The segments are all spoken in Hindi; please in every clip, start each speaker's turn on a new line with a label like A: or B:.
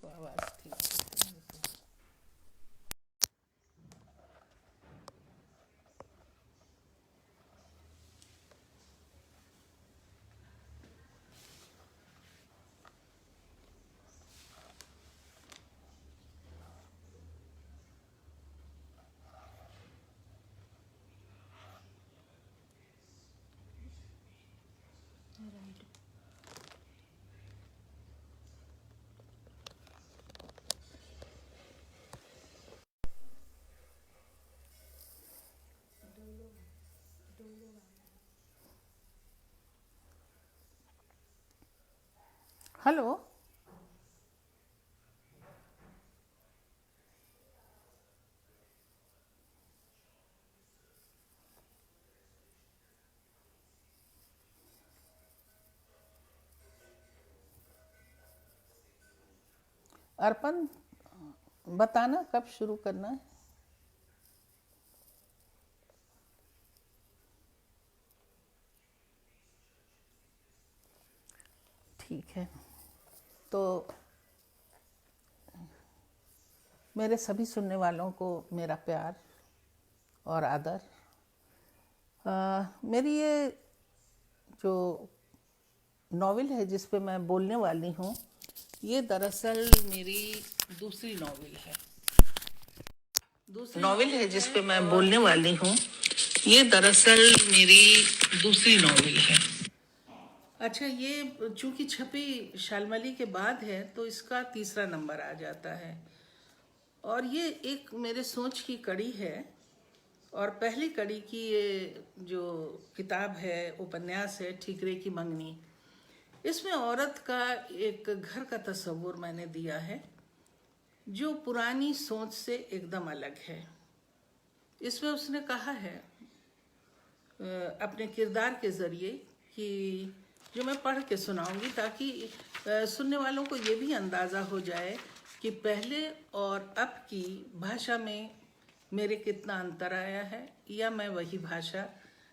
A: आवाज़ ठीक है। हेलो। अर्पण, बताना कब शुरू करना है। ठीक है, तो मेरे सभी सुनने वालों को मेरा प्यार और आदर। मेरी ये जो नॉवेल है जिस पे मैं बोलने वाली हूँ, ये दरअसल मेरी दूसरी नॉवेल है। नॉवेल है जिस पे मैं बोलने वाली हूँ, ये दरअसल मेरी दूसरी नॉवेल है। अच्छा, ये चूंकि छपी शालमली के बाद है तो इसका तीसरा नंबर आ जाता है, और ये एक मेरे सोच की कड़ी है। और पहली कड़ी की ये जो किताब है, उपन्यास है ठीकरे की मंगनी। इसमें औरत का एक घर का तस्वुर मैंने दिया है जो पुरानी सोच से एकदम अलग है। इसमें उसने कहा है अपने किरदार के ज़रिए, कि जो मैं पढ़ के सुनाऊंगी ताकि सुनने वालों को ये भी अंदाज़ा हो जाए कि पहले और अब की भाषा में मेरे कितना अंतर आया है, या मैं वही भाषा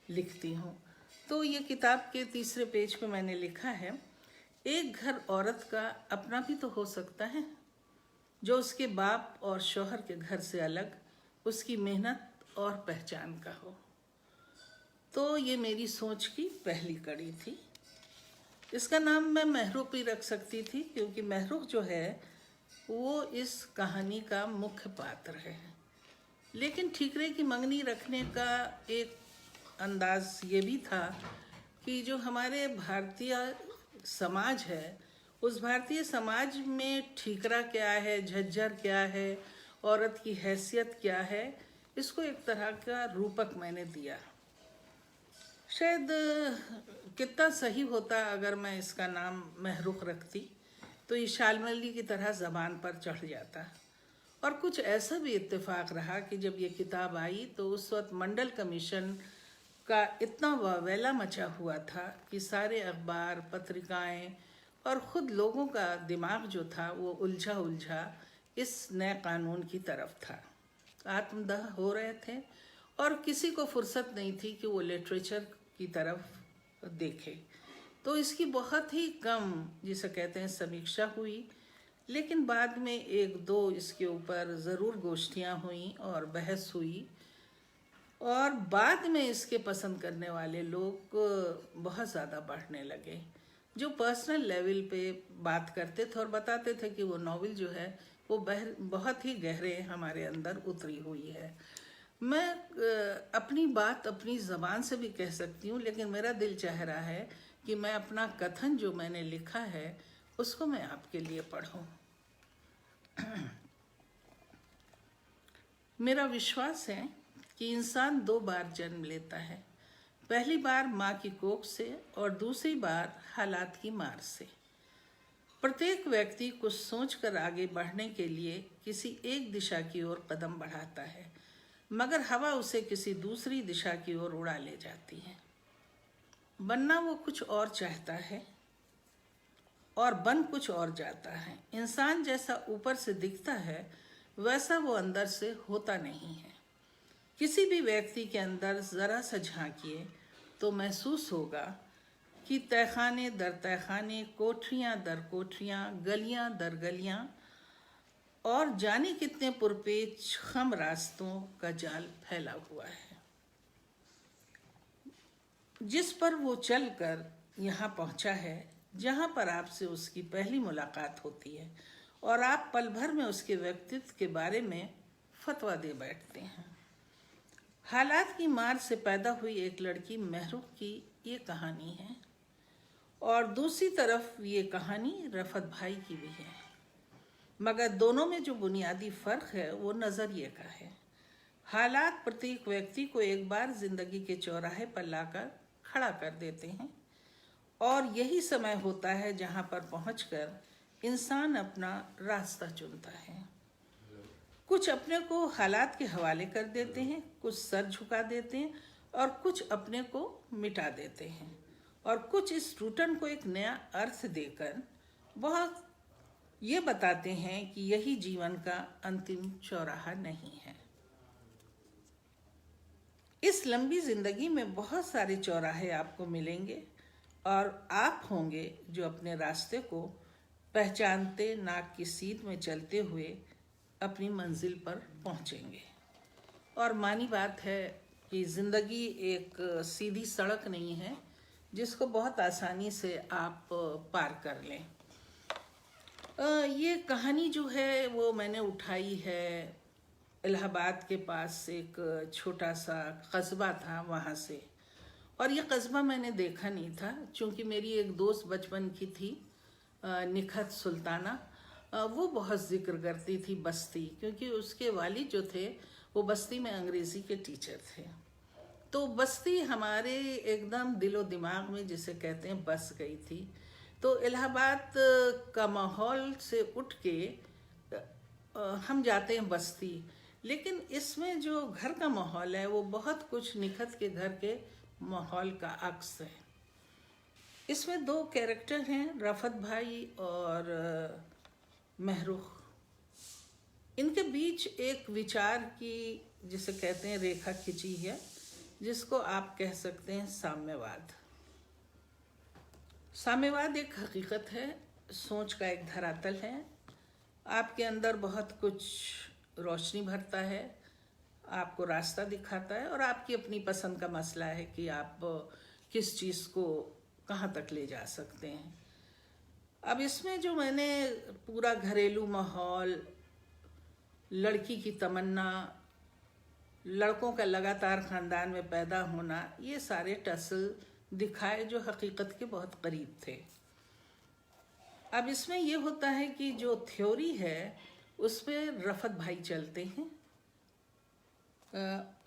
A: लिखती हूँ। तो ये किताब के तीसरे पेज पे मैंने लिखा है, एक घर औरत का अपना भी तो हो सकता है, जो उसके बाप और शौहर के घर से अलग, उसकी मेहनत और पहचान का हो। तो ये मेरी सोच की पहली कड़ी थी। इसका नाम मैं महरूख भी रख सकती थी, क्योंकि महरूख जो है वो इस कहानी का मुख्य पात्र है। लेकिन ठीकरे की मंगनी रखने का एक अंदाज ये भी था कि जो हमारे भारतीय समाज है, उस भारतीय समाज में ठीकरा क्या है, झज्जर क्या है, औरत की हैसियत क्या है, इसको एक तरह का रूपक मैंने दिया। शायद कितना सही होता अगर मैं इसका नाम महरूख रखती, तो ये शालमली की तरह ज़बान पर चढ़ जाता। और कुछ ऐसा भी इत्तेफाक रहा कि जब ये किताब आई तो उस वक्त मंडल कमीशन का इतना वावेला मचा हुआ था कि सारे अखबार, पत्रिकाएं और ख़ुद लोगों का दिमाग जो था वो उलझा उलझा इस नए कानून की तरफ था। आत्मदाह हो रहे थे और किसी को फुर्सत नहीं थी कि वो लिटरेचर की तरफ देखे। तो इसकी बहुत ही कम, जिसे कहते हैं, समीक्षा हुई। लेकिन बाद में एक दो इसके ऊपर ज़रूर गोष्ठियाँ हुई और बहस हुई, और बाद में इसके पसंद करने वाले लोग बहुत ज़्यादा बढ़ने लगे, जो पर्सनल लेवल पे बात करते थे और बताते थे कि वो नॉवेल जो है वो बहुत ही गहरे हमारे अंदर उतरी हुई है। मैं अपनी बात अपनी ज़बान से भी कह सकती हूँ, लेकिन मेरा दिल चाह रहा है कि मैं अपना कथन जो मैंने लिखा है उसको मैं आपके लिए पढ़ूँ। मेरा विश्वास है कि इंसान दो बार जन्म लेता है, पहली बार माँ की कोख से और दूसरी बार हालात की मार से। प्रत्येक व्यक्ति कुछ सोचकर आगे बढ़ने के लिए किसी एक दिशा की ओर कदम बढ़ाता है, मगर हवा उसे किसी दूसरी दिशा की ओर उड़ा ले जाती है। बनना वो कुछ और चाहता है और बन कुछ और जाता है। इंसान जैसा ऊपर से दिखता है वैसा वो अंदर से होता नहीं है। किसी भी व्यक्ति के अंदर ज़रा सा झांकिए तो महसूस होगा कि तहखाने दर तहखाने, कोठरियाँ दर कोठरियाँ, गलियाँ दर गलियाँ और जाने कितने पुरपेच खम रास्तों का जाल फैला हुआ है, जिस पर वो चलकर यहाँ पहुँचा है, जहाँ पर आपसे उसकी पहली मुलाकात होती है और आप पल भर में उसके व्यक्तित्व के बारे में फतवा दे बैठते हैं। हालात की मार से पैदा हुई एक लड़की महरूख की ये कहानी है, और दूसरी तरफ ये कहानी रफत भाई की भी है, मगर दोनों में जो बुनियादी फ़र्क है वो नज़रिए का है। हालात प्रत्येक व्यक्ति को एक बार जिंदगी के चौराहे पर लाकर खड़ा कर देते हैं, और यही समय होता है जहाँ पर पहुंचकर इंसान अपना रास्ता चुनता है। कुछ अपने को हालात के हवाले कर देते हैं, कुछ सर झुका देते हैं, और कुछ अपने को मिटा देते हैं, और कुछ इस टूटन को एक नया अर्थ देकर बहुत ये बताते हैं कि यही जीवन का अंतिम चौराहा नहीं है। इस लंबी जिंदगी में बहुत सारे चौराहे आपको मिलेंगे, और आप होंगे जो अपने रास्ते को पहचानते नाक की सीध में चलते हुए अपनी मंजिल पर पहुंचेंगे। और मानी बात है कि ज़िंदगी एक सीधी सड़क नहीं है जिसको बहुत आसानी से आप पार कर लें। ये कहानी जो है वो मैंने उठाई है इलाहाबाद के पास एक छोटा सा कस्बा था वहाँ से, और ये कस्बा मैंने देखा नहीं था, क्योंकि मेरी एक दोस्त बचपन की थी निखत सुल्ताना, वो बहुत जिक्र करती थी बस्ती, क्योंकि उसके वालिद जो थे वो बस्ती में अंग्रेज़ी के टीचर थे। तो बस्ती हमारे एकदम दिलो दिमाग में जिसे कहते हैं बस गई थी। तो इलाहाबाद का माहौल से उठ के हम जाते हैं बस्ती, लेकिन इसमें जो घर का माहौल है वो बहुत कुछ निखत के घर के माहौल का अक्स है। इसमें दो कैरेक्टर हैं, रफत भाई और महरूख। इनके बीच एक विचार की जिसे कहते हैं रेखा खिंची है, जिसको आप कह सकते हैं साम्यवाद। साम्यवाद एक हकीकत है, सोच का एक धरातल है। आपके अंदर बहुत कुछ रोशनी भरता है, आपको रास्ता दिखाता है, और आपकी अपनी पसंद का मसला है कि आप किस चीज़ को कहाँ तक ले जा सकते हैं। अब इसमें जो मैंने पूरा घरेलू माहौल, लड़की की तमन्ना, लड़कों का लगातार ख़ानदान में पैदा होना, ये सारे टसल दिखाए जो हकीकत के बहुत करीब थे। अब इसमें ये होता है कि जो थ्योरी है उस पर रफत भाई चलते हैं,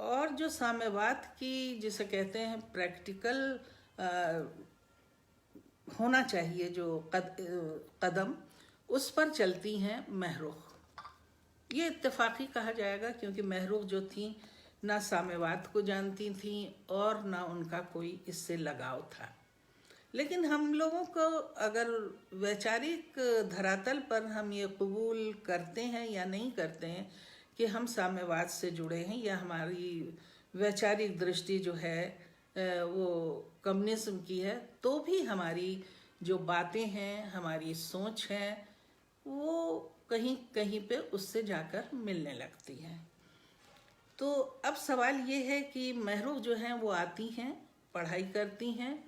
A: और जो साम्यवाद की जिसे कहते हैं प्रैक्टिकल होना चाहिए जो कदम, उस पर चलती हैं महरूख। ये इत्तेफाकी कहा जाएगा, क्योंकि महरूख जो थी ना साम्यवाद को जानती थी और ना उनका कोई इससे लगाव था। लेकिन हम लोगों को अगर वैचारिक धरातल पर हम ये कबूल करते हैं या नहीं करते हैं कि हम साम्यवाद से जुड़े हैं, या हमारी वैचारिक दृष्टि जो है वो कम्युनिज्म की है, तो भी हमारी जो बातें हैं, हमारी सोच है, वो कहीं कहीं पे उससे जाकर मिलने लगती हैं। तो अब सवाल ये है कि महरूख जो हैं वो आती हैं, पढ़ाई करती हैं,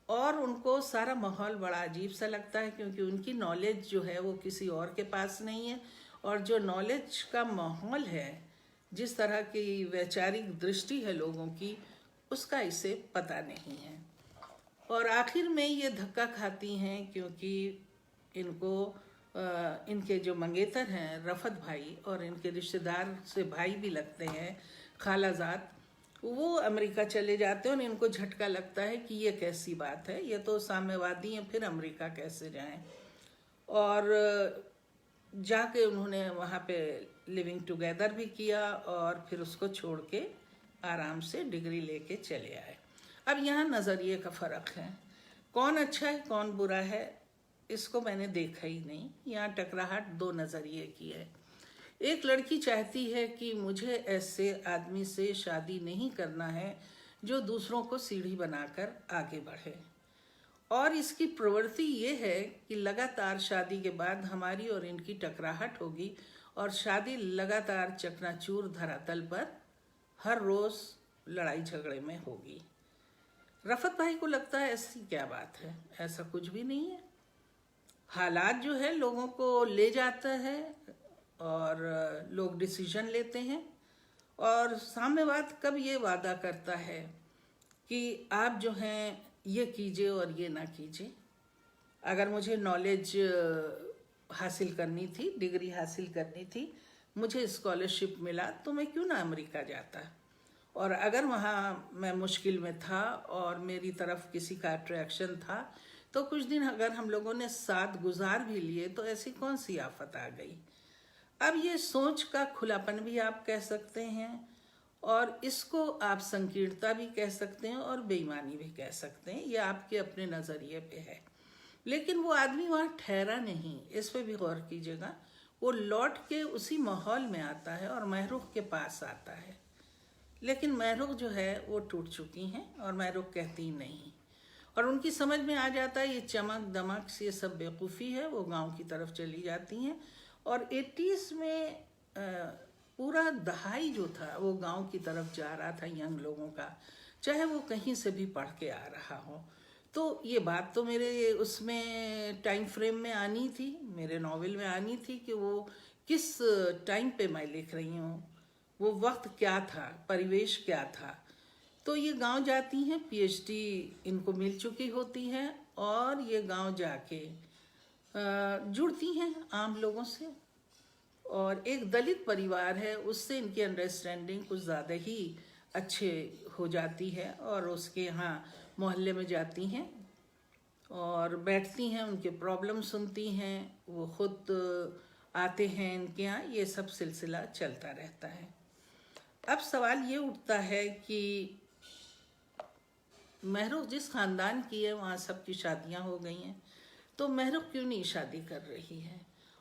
A: और उनको सारा माहौल बड़ा अजीब सा लगता है, क्योंकि उनकी नॉलेज जो है वो किसी और के पास नहीं है, और जो नॉलेज का माहौल है, जिस तरह की वैचारिक दृष्टि है लोगों की, उसका इसे पता नहीं है। और आखिर में ये धक्का खाती हैं, क्योंकि इनको इनके जो मंगेतर हैं रफत भाई, और इनके रिश्तेदार से भाई भी लगते हैं खालाजाद, वो अमेरिका चले जाते हैं, और इनको झटका लगता है कि ये कैसी बात है, ये तो साम्यवादी हैं, फिर अमेरिका कैसे जाएं। और जाके उन्होंने वहाँ पे लिविंग टुगेदर भी किया, और फिर उसको छोड़ के आराम से डिग्री लेके चले आए। अब यहाँ नज़रिए का फ़र्क है, कौन अच्छा है कौन बुरा है इसको मैंने देखा ही नहीं। यहाँ टकराहट दो नज़रिए की है। एक लड़की चाहती है कि मुझे ऐसे आदमी से शादी नहीं करना है जो दूसरों को सीढ़ी बनाकर आगे बढ़े, और इसकी प्रवृत्ति ये है कि लगातार शादी के बाद हमारी और इनकी टकराहट होगी और शादी लगातार चकनाचूर धरातल पर हर रोज लड़ाई झगड़े में होगी। रफत भाई को लगता है ऐसी क्या बात है, ऐसा कुछ भी नहीं है। हालात जो है लोगों को ले जाता है और लोग डिसीजन लेते हैं और साम्यवाद कब ये वादा करता है कि आप जो हैं ये कीजिए और ये ना कीजिए। अगर मुझे नॉलेज हासिल करनी थी, डिग्री हासिल करनी थी, मुझे स्कॉलरशिप मिला तो मैं क्यों ना अमेरिका जाता। और अगर वहाँ मैं मुश्किल में था और मेरी तरफ किसी का अट्रैक्शन था तो कुछ दिन अगर हम लोगों ने साथ गुजार भी लिए तो ऐसी कौन सी आफत आ गई। अब ये सोच का खुलापन भी आप कह सकते हैं और इसको आप संकीर्णता भी कह सकते हैं और बेईमानी भी कह सकते हैं, ये आपके अपने नज़रिए पे है। लेकिन वो आदमी वहाँ ठहरा नहीं, इस पे भी गौर कीजिएगा। वो लौट के उसी माहौल में आता है और महरूख के पास आता है, लेकिन महरूख जो है वो टूट चुकी हैं और महरूख कहती नहीं और उनकी समझ में आ जाता है ये चमक दमक ये सब बेवकूफ़ी है। वो गांव की तरफ चली जाती हैं और 80s में पूरा दहाई जो था वो गांव की तरफ जा रहा था यंग लोगों का, चाहे वो कहीं से भी पढ़ के आ रहा हो। तो ये बात तो मेरे उसमें टाइम फ्रेम में आनी थी, मेरे नॉवेल में आनी थी कि वो किस टाइम पे मैं लिख रही हूँ, वो वक्त क्या था, परिवेश क्या था। तो ये गांव जाती हैं, पीएचडी इनको मिल चुकी होती है और ये गांव जाके जुड़ती हैं आम लोगों से और एक दलित परिवार है उससे इनकी अंडरस्टैंडिंग कुछ ज़्यादा ही अच्छे हो जाती है और उसके यहाँ मोहल्ले में जाती हैं और बैठती हैं, उनके प्रॉब्लम सुनती हैं, वो खुद आते हैं इनके यहाँ, ये सब सिलसिला चलता रहता है। अब सवाल ये उठता है कि महरूख जिस ख़ानदान की है वहाँ सबकी शादियाँ हो गई हैं, तो महरूख क्यों नहीं शादी कर रही है।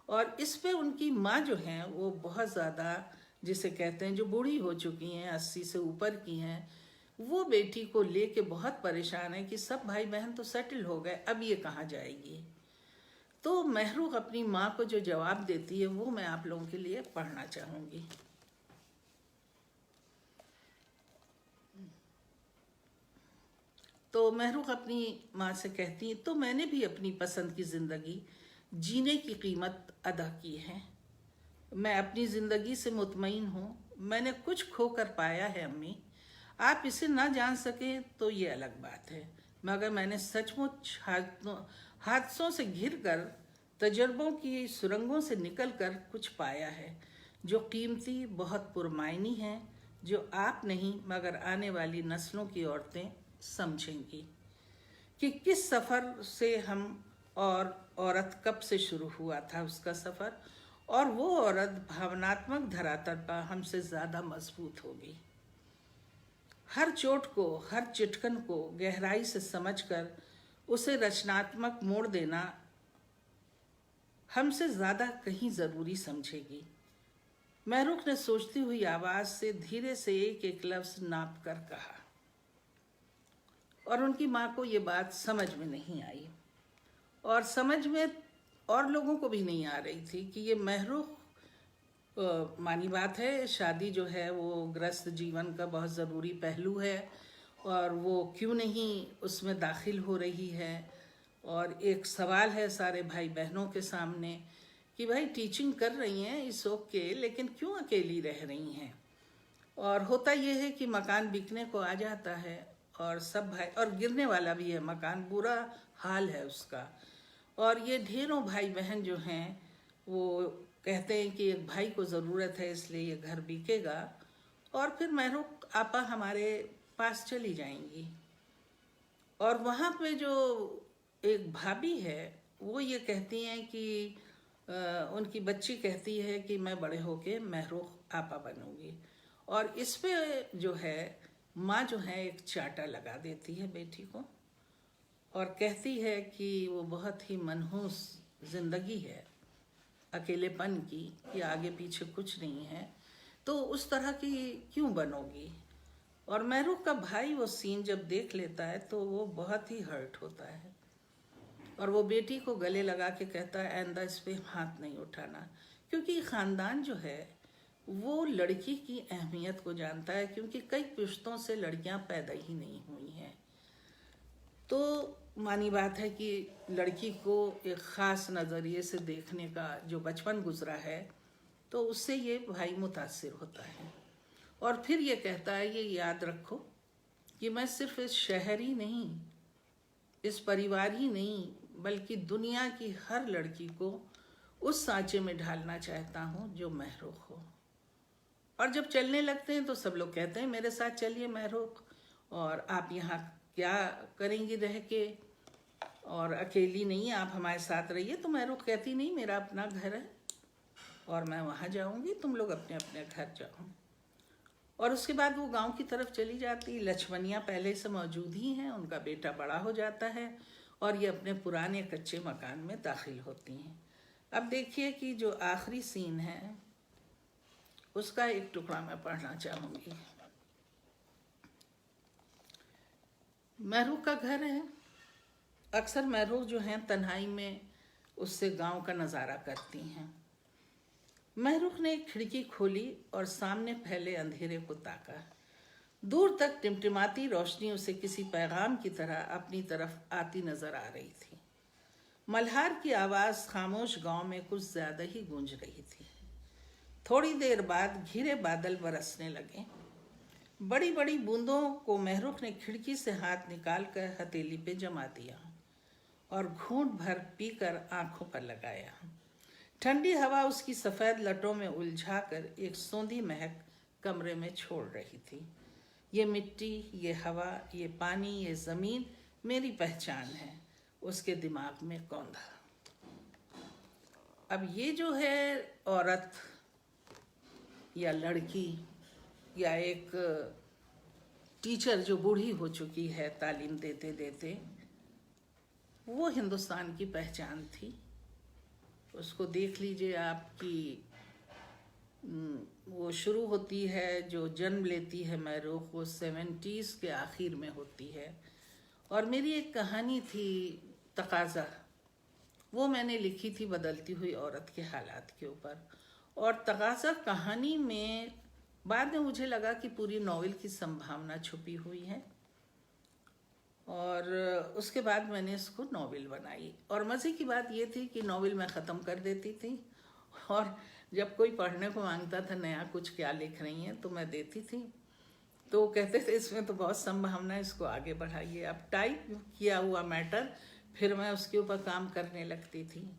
A: और इस पे उनकी माँ जो हैं वो बहुत ज़्यादा, जिसे कहते हैं जो बूढ़ी हो चुकी हैं, 80 से ऊपर की हैं, वो बेटी को लेके बहुत परेशान है कि सब भाई बहन तो सेटल हो गए, अब ये कहाँ जाएगी। तो महरूख अपनी माँ को जो जवाब देती है वो मैं आप लोगों के लिए पढ़ना चाहूँगी। तो महरूख अपनी माँ से कहती है, तो मैंने भी अपनी पसंद की ज़िंदगी जीने की कीमत अदा की है। मैं अपनी ज़िंदगी से मुतमईन हूँ, मैंने कुछ खो कर पाया है अम्मी। आप इसे ना जान सकें तो ये अलग बात है, मगर मैंने सचमुच हादसों से घिरकर, तजर्बों की सुरंगों से निकलकर कुछ पाया है जो कीमती, बहुत पुरमायनी है, जो आप नहीं मगर आने वाली नस्लों की औरतें समझेंगी कि किस सफ़र से हम और औरत कब से शुरू हुआ था उसका सफ़र, और वो औरत भावनात्मक धरातल पर हमसे ज़्यादा मजबूत होगी। हर चोट को, हर चिटकन को गहराई से समझकर उसे रचनात्मक मोड़ देना हमसे ज़्यादा कहीं ज़रूरी समझेगी। महरूख ने सोचती हुई आवाज़ से धीरे से एक एक लफ्ज़ नाप कर कहा और उनकी माँ को ये बात समझ में नहीं आई और समझ में और लोगों को भी नहीं आ रही थी कि ये महरूख, मानी बात है, शादी जो है वो गृहस्थ जीवन का बहुत ज़रूरी पहलू है और वो क्यों नहीं उसमें दाखिल हो रही है। और एक सवाल है सारे भाई बहनों के सामने कि भाई टीचिंग कर रही हैं इस ओके, लेकिन क्यों अकेली रह रही हैं। और होता ये है कि मकान बिकने को आ जाता है और सब भाई, और गिरने वाला भी है मकान, बुरा हाल है उसका। और ये ढेरों भाई बहन जो हैं वो कहते हैं कि एक भाई को ज़रूरत है इसलिए ये घर बिकेगा और फिर महरूख आपा हमारे पास चली जाएंगी। और वहाँ पे जो एक भाभी है वो ये कहती हैं कि उनकी बच्ची कहती है कि मैं बड़े होके महरूख आपा बनूंगी। और इस पे जो है माँ जो है एक चाटा लगा देती है बेटी को और कहती है कि वो बहुत ही मनहूस ज़िंदगी है अकेलेपन की, कि आगे पीछे कुछ नहीं है, तो उस तरह की क्यों बनोगी। और महरूख का भाई वो सीन जब देख लेता है तो वो बहुत ही हर्ट होता है और वो बेटी को गले लगा के कहता है आइंदा इस पे हाथ नहीं उठाना, क्योंकि ख़ानदान जो है वो लड़की की अहमियत को जानता है, क्योंकि कई पुश्तों से लड़कियां पैदा ही नहीं हुई हैं। तो मानी बात है कि लड़की को एक ख़ास नज़रिए से देखने का जो बचपन गुजरा है, तो उससे ये भाई मुतासिर होता है। और फिर ये कहता है ये याद रखो कि मैं सिर्फ इस शहर ही नहीं, इस परिवार ही नहीं, बल्कि दुनिया की हर लड़की को उस सांचे में ढालना चाहता हूँ जो महरूख हो। और जब चलने लगते हैं तो सब लोग कहते हैं मेरे साथ चलिए महरूख, और आप यहाँ क्या करेंगी रह के, और अकेली नहीं आप हमारे साथ रहिए। तो महरूख कहती नहीं, मेरा अपना घर है और मैं वहाँ जाऊँगी, तुम लोग अपने अपने घर जाओ। और उसके बाद वो गांव की तरफ चली जाती। लक्ष्मणियाँ पहले से मौजूद ही हैं, उनका बेटा बड़ा हो जाता है और ये अपने पुराने कच्चे मकान में दाखिल होती हैं। अब देखिए कि जो आखिरी सीन है उसका एक टुकड़ा मैं पढ़ना चाहूँगी। महरूख का घर है। अक्सर महरूख जो हैं तन्हाई में उससे गांव का नज़ारा करती हैं। महरूख ने एक खिड़की खोली और सामने फैले अंधेरे को ताका। दूर तक टिमटिमाती रोशनी उसे किसी पैगाम की तरह अपनी तरफ आती नजर आ रही थी। मल्हार की आवाज़ खामोश गांव में कुछ ज़्यादा ही गूंज रही थी। थोड़ी देर बाद घिरे बादल बरसने लगे। बड़ी बड़ी बूंदों को महरूख ने खिड़की से हाथ निकालकर हथेली पे जमा दिया और घूंट भर पीकर आंखों पर लगाया। ठंडी हवा उसकी सफ़ेद लटों में उलझाकर एक सौंधी महक कमरे में छोड़ रही थी। ये मिट्टी, ये हवा, ये पानी, ये ज़मीन मेरी पहचान है, उसके दिमाग में कौंधा। अब ये जो है औरत या लड़की या एक टीचर जो बूढ़ी हो चुकी है तालीम देते देते, वो हिंदुस्तान की पहचान थी। उसको देख लीजिए आपकी, वो शुरू होती है, जो जन्म लेती है महरूख, वो 70s के आखिर में होती है। और मेरी एक कहानी थी तकाज़ा, वो मैंने लिखी थी बदलती हुई औरत के हालात के ऊपर। और तकाज़ा कहानी में बाद में मुझे लगा कि पूरी नॉवेल की संभावना छुपी हुई है, और उसके बाद मैंने इसको नॉवेल बनाई। और मज़े की बात ये थी कि नॉवेल मैं ख़त्म कर देती थी, और जब कोई पढ़ने को मांगता था नया कुछ क्या लिख रही हैं तो मैं देती थी, तो कहते थे इसमें तो बहुत संभावना है, इसको आगे बढ़ाइए। अब टाइप किया हुआ मैटर फिर मैं उसके ऊपर काम करने लगती थी।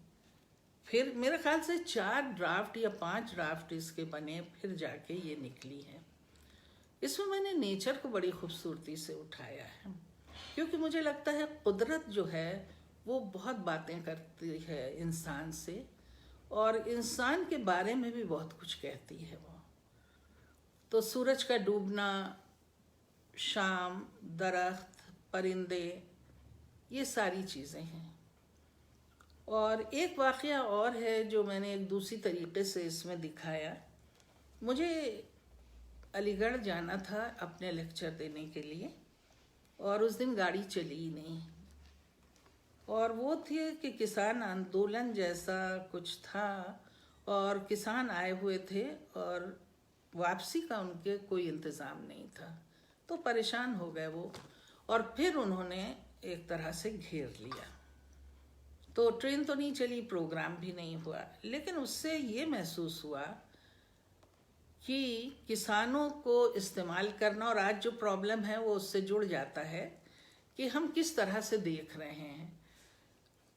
A: फिर मेरे ख्याल से 4 ड्राफ्ट या 5 ड्राफ्ट इसके बने, फिर जाके ये निकली है। इसमें मैंने नेचर को बड़ी खूबसूरती से उठाया है, क्योंकि मुझे लगता है कुदरत जो है वो बहुत बातें करती है इंसान से, और इंसान के बारे में भी बहुत कुछ कहती है वो। तो सूरज का डूबना, शाम, दरख्त, परिंदे, ये सारी चीज़ें हैं। और एक वाक़या और है जो मैंने एक दूसरी तरीके से इसमें दिखाया। मुझे अलीगढ़ जाना था अपने लेक्चर देने के लिए, और उस दिन गाड़ी चली ही नहीं। और वो थी कि किसान आंदोलन जैसा कुछ था, और किसान आए हुए थे और वापसी का उनके कोई इंतज़ाम नहीं था, तो परेशान हो गए वो, और फिर उन्होंने एक तरह से घेर लिया। तो ट्रेन तो नहीं चली, प्रोग्राम भी नहीं हुआ, लेकिन उससे ये महसूस हुआ कि किसानों को इस्तेमाल करना, और आज जो प्रॉब्लम है वो उससे जुड़ जाता है कि हम किस तरह से देख रहे हैं।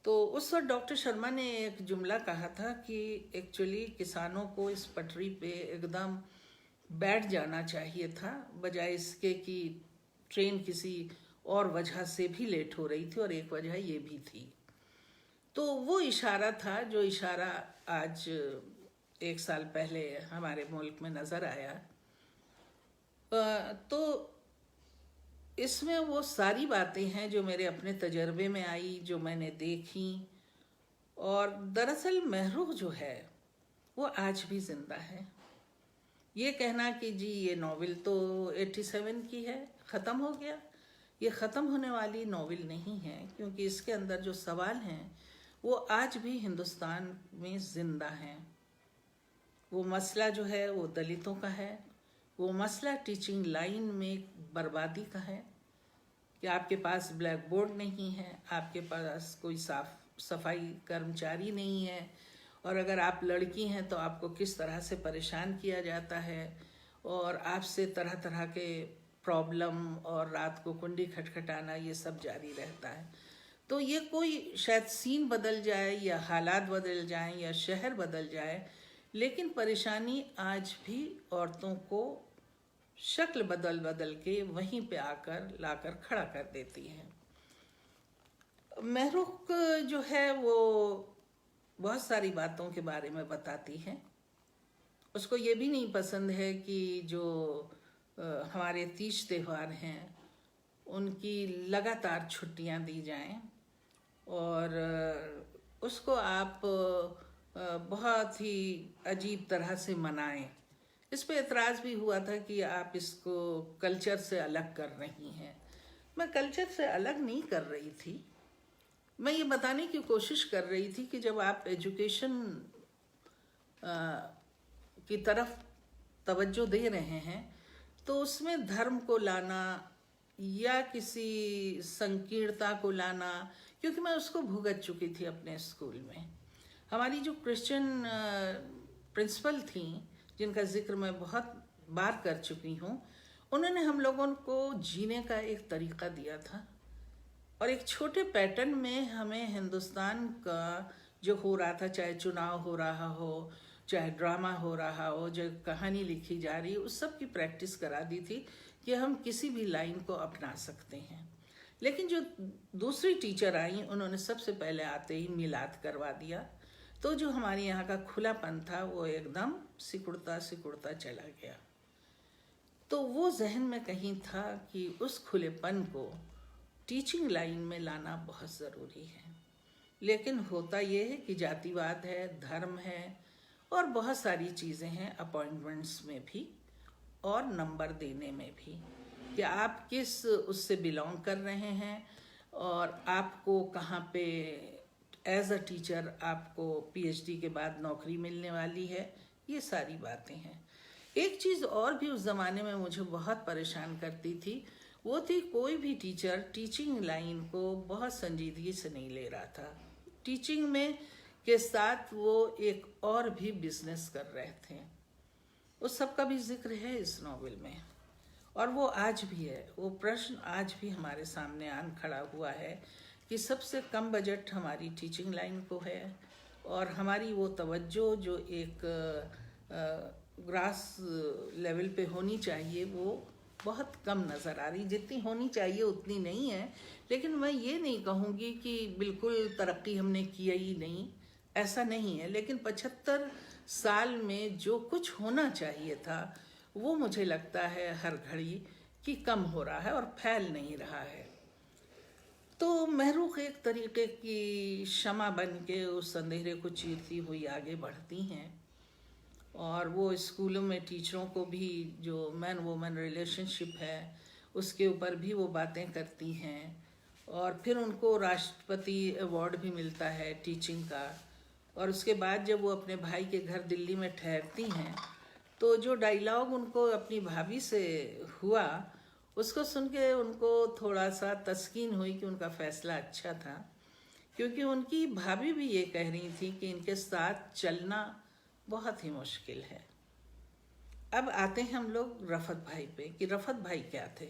A: तो उस वक्त डॉक्टर शर्मा ने एक जुमला कहा था कि एक्चुअली किसानों को इस पटरी पे एकदम बैठ जाना चाहिए था, बजाय इसके कि ट्रेन किसी और वजह से भी लेट हो रही थी, और एक वजह ये भी थी। तो वो इशारा था जो इशारा आज 1 साल पहले हमारे मुल्क में नज़र आया। तो इसमें वो सारी बातें हैं जो मेरे अपने तजर्बे में आई, जो मैंने देखी। और दरअसल महरूख जो है वो आज भी ज़िंदा है। ये कहना कि जी ये नॉवेल तो 87 की है, ख़त्म हो गया, ये ख़त्म होने वाली नॉवेल नहीं है, क्योंकि इसके अंदर जो सवाल हैं वो आज भी हिंदुस्तान में ज़िंदा हैं। वो मसला जो है वो दलितों का है, वो मसला टीचिंग लाइन में बर्बादी का है कि आपके पास ब्लैक बोर्ड नहीं है, आपके पास कोई सफाई कर्मचारी नहीं है, और अगर आप लड़की हैं तो आपको किस तरह से परेशान किया जाता है, और आपसे तरह तरह के प्रॉब्लम और रात को कुंडी खटखटाना, ये सब जारी रहता है। तो ये कोई शायद सीन बदल जाए या हालात बदल जाएं या शहर बदल जाए, लेकिन परेशानी आज भी औरतों को शक्ल बदल बदल के वहीं पे आकर लाकर खड़ा कर देती है। महरुख जो है वो बहुत सारी बातों के बारे में बताती है। उसको ये भी नहीं पसंद है कि जो हमारे तीज त्यौहार हैं उनकी लगातार छुट्टियां दी जाएं, और उसको आप बहुत ही अजीब तरह से मनाएं। इस पे एतराज़ भी हुआ था कि आप इसको कल्चर से अलग कर रही हैं। मैं कल्चर से अलग नहीं कर रही थी, मैं ये बताने की कोशिश कर रही थी कि जब आप एजुकेशन की तरफ तवज्जो दे रहे हैं तो उसमें धर्म को लाना या किसी संकीर्णता को लाना, क्योंकि मैं उसको भुगत चुकी थी अपने स्कूल में। हमारी जो क्रिश्चियन प्रिंसिपल थी, जिनका जिक्र मैं बहुत बार कर चुकी हूँ, उन्होंने हम लोगों को जीने का एक तरीक़ा दिया था, और एक छोटे पैटर्न में हमें हिंदुस्तान का जो हो रहा था, चाहे चुनाव हो रहा हो, चाहे ड्रामा हो रहा हो, जो कहानी लिखी जा रही, उस सब की प्रैक्टिस करा दी थी कि हम किसी भी लाइन को अपना सकते हैं। लेकिन जो दूसरी टीचर आई, उन्होंने सबसे पहले आते ही मिलाद करवा दिया, तो जो हमारे यहाँ का खुलापन था वो एकदम सिकुड़ता सिकुड़ता चला गया। तो वो जहन में कहीं था कि उस खुलेपन को टीचिंग लाइन में लाना बहुत ज़रूरी है। लेकिन होता ये है कि जातिवाद है, धर्म है, और बहुत सारी चीज़ें हैं, अपॉइंटमेंट्स में भी और नंबर देने में भी, कि आप किस उससे बिलोंग कर रहे हैं और आपको कहाँ पे एज अ टीचर आपको पीएचडी के बाद नौकरी मिलने वाली है, ये सारी बातें हैं। एक चीज़ और भी उस ज़माने में मुझे बहुत परेशान करती थी, वो थी कोई भी टीचर टीचिंग लाइन को बहुत संजीदगी से नहीं ले रहा था। टीचिंग में के साथ वो एक और भी बिजनेस कर रहे थे। उस सब का भी जिक्र है इस नॉवेल में, और वो आज भी है। वो प्रश्न आज भी हमारे सामने आन खड़ा हुआ है कि सबसे कम बजट हमारी टीचिंग लाइन को है, और हमारी वो तवज्जो जो एक ग्रास लेवल पे होनी चाहिए वो बहुत कम नज़र आ रही। जितनी होनी चाहिए उतनी नहीं है। लेकिन मैं ये नहीं कहूँगी कि बिल्कुल तरक्की हमने किया ही नहीं, ऐसा नहीं है। लेकिन 75 साल में जो कुछ होना चाहिए था वो मुझे लगता है हर घड़ी कि कम हो रहा है और फैल नहीं रहा है। तो महरुख एक तरीके की शमा बन के उस अंधेरे को चीरती हुई आगे बढ़ती हैं, और वो स्कूलों में टीचरों को भी जो मैन वुमन रिलेशनशिप है उसके ऊपर भी वो बातें करती हैं, और फिर उनको राष्ट्रपति अवार्ड भी मिलता है टीचिंग का। और उसके बाद जब वो अपने भाई के घर दिल्ली में ठहरती हैं तो जो डायलॉग उनको अपनी भाभी से हुआ उसको सुन के उनको थोड़ा सा तस्कीन हुई कि उनका फ़ैसला अच्छा था, क्योंकि उनकी भाभी भी ये कह रही थी कि इनके साथ चलना बहुत ही मुश्किल है। अब आते हैं हम लोग रफ़त भाई पे कि रफ़त भाई क्या थे।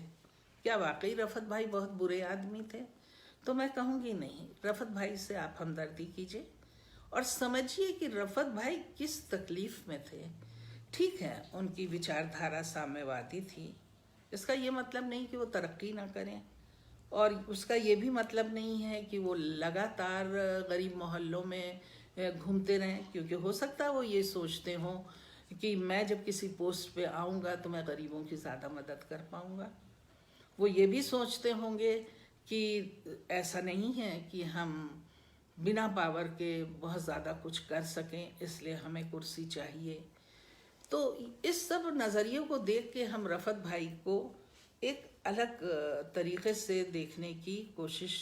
A: क्या वाकई रफ़त भाई बहुत बुरे आदमी थे? तो मैं कहूँगी नहीं। रफ़त भाई से आप हमदर्दी कीजिए और समझिए कि रफ़त भाई किस तकलीफ़ में थे। ठीक है, उनकी विचारधारा साम्यवादी थी, इसका ये मतलब नहीं कि वो तरक्की ना करें, और उसका ये भी मतलब नहीं है कि वो लगातार गरीब मोहल्लों में घूमते रहें, क्योंकि हो सकता है वो ये सोचते हों कि मैं जब किसी पोस्ट पे आऊँगा तो मैं गरीबों की ज़्यादा मदद कर पाऊँगा। वो ये भी सोचते होंगे कि ऐसा नहीं है कि हम बिना पावर के बहुत ज़्यादा कुछ कर सकें, इसलिए हमें कुर्सी चाहिए। तो इस सब नज़रियों को देख के हम रफ़त भाई को एक अलग तरीके से देखने की कोशिश